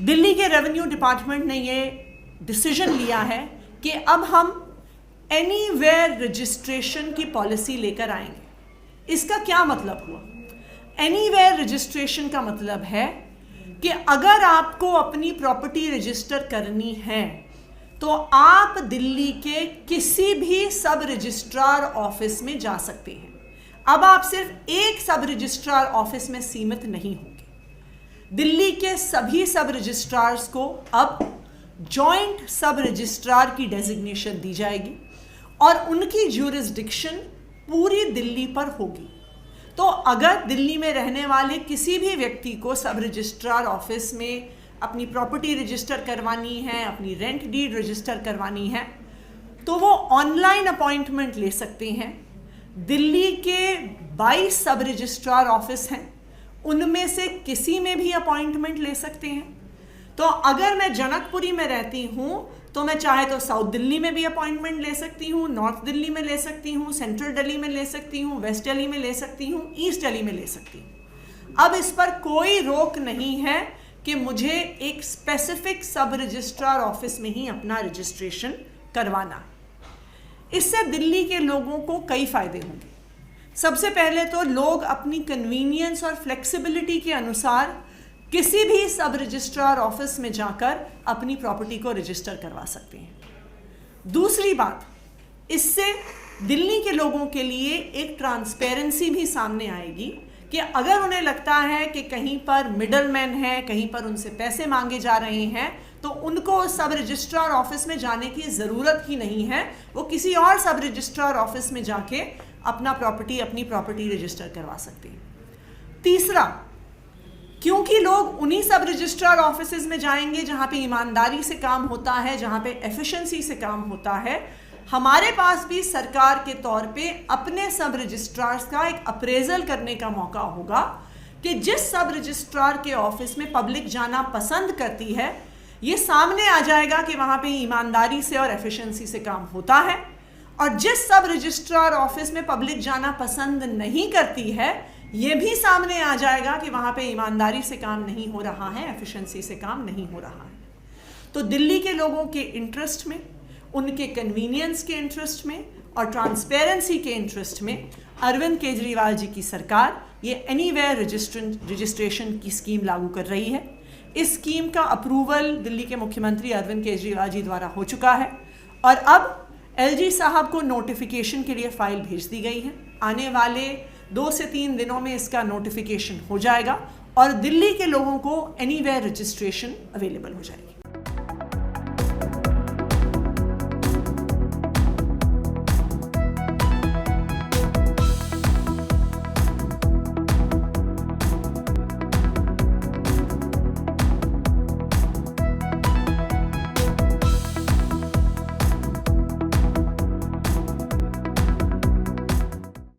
दिल्ली के revenue department ने ये डिसीजन लिया है कि अब हम एनीवेयर रजिस्ट्रेशन की पॉलिसी लेकर आएंगे। इसका क्या मतलब हुआ? एनीवेयर रजिस्ट्रेशन का मतलब है कि अगर आपको अपनी प्रॉपर्टी रजिस्टर करनी है तो आप दिल्ली के किसी भी सब रजिस्ट्रार ऑफिस में जा सकते हैं। अब आप सिर्फ एक सब रजिस्ट्रार ऑफिस में सीमित नहीं होंगे। दिल्ली के सभी सब रजिस्ट्रार्स को अब जॉइंट सब रजिस्ट्रार की डेजिग्नेशन दी जाएगी और उनकी ज्यूरिसडिक्शन पूरी दिल्ली पर होगी। तो अगर दिल्ली में रहने वाले किसी भी व्यक्ति को सब रजिस्ट्रार ऑफिस में अपनी प्रॉपर्टी रजिस्टर करवानी है, अपनी रेंट डीड रजिस्टर करवानी है, तो वो ऑनलाइन अपॉइंटमेंट ले सकते हैं। दिल्ली के 22 सब रजिस्ट्रार ऑफिस हैं, उनमें से किसी में भी अपॉइंटमेंट ले सकते हैं। तो अगर मैं जनकपुरी में रहती हूँ तो मैं चाहे तो साउथ दिल्ली में भी अपॉइंटमेंट ले सकती हूँ, नॉर्थ दिल्ली में ले सकती हूँ, सेंट्रल दिल्ली में ले सकती हूँ, वेस्ट दिल्ली में ले सकती हूँ, ईस्ट दिल्ली में ले सकती हूँ। अब इस पर कोई रोक नहीं है कि मुझे एक स्पेसिफिक सब रजिस्ट्रार ऑफिस में ही अपना रजिस्ट्रेशन करवाना। इससे दिल्ली के लोगों को कई फायदे होंगे। सबसे पहले तो लोग अपनी कन्वीनियंस और फ्लेक्सिबिलिटी के अनुसार किसी भी सब रजिस्ट्रार ऑफिस में जाकर अपनी प्रॉपर्टी को रजिस्टर करवा सकते हैं। दूसरी बात, इससे दिल्ली के लोगों के लिए एक ट्रांसपेरेंसी भी सामने आएगी कि अगर उन्हें लगता है कि कहीं पर मिडलमैन है, कहीं पर उनसे पैसे मांगे जा रहे हैं, तो उनको सब रजिस्ट्रार ऑफिस में जाने की ज़रूरत ही नहीं है। वो किसी और सब रजिस्ट्रार ऑफिस में जाके अपनी प्रॉपर्टी रजिस्टर करवा सकते हैं। तीसरा, क्योंकि लोग उन्हीं सब रजिस्ट्रार ऑफिसेज में जाएंगे जहां पे ईमानदारी से काम होता है, जहां पे एफिशिएंसी से काम होता है, हमारे पास भी सरकार के तौर पे अपने सब रजिस्ट्रार्स का एक अप्रेजल करने का मौका होगा कि जिस सब रजिस्ट्रार के ऑफिस में पब्लिक जाना पसंद करती है, ये सामने आ जाएगा कि वहाँ पे ईमानदारी से और एफिशिएंसी से काम होता है, और जिस सब रजिस्ट्रार ऑफिस में पब्लिक जाना पसंद नहीं करती है, ये भी सामने आ जाएगा कि वहाँ पे ईमानदारी से काम नहीं हो रहा है, एफिशिएंसी से काम नहीं हो रहा है। तो दिल्ली के लोगों के इंटरेस्ट में, उनके कन्वीनियंस के इंटरेस्ट में और ट्रांसपेरेंसी के इंटरेस्ट में अरविंद केजरीवाल जी की सरकार ये एनीवेयर रजिस्ट्रेशन की स्कीम लागू कर रही है। इस स्कीम का अप्रूवल दिल्ली के मुख्यमंत्री अरविंद केजरीवाल जी द्वारा हो चुका है और अब एलजी साहब को नोटिफिकेशन के लिए फाइल भेज दी गई है। आने वाले 2 से 3 दिनों में इसका नोटिफिकेशन हो जाएगा और दिल्ली के लोगों को एनीवेयर रजिस्ट्रेशन अवेलेबल हो जाएगी।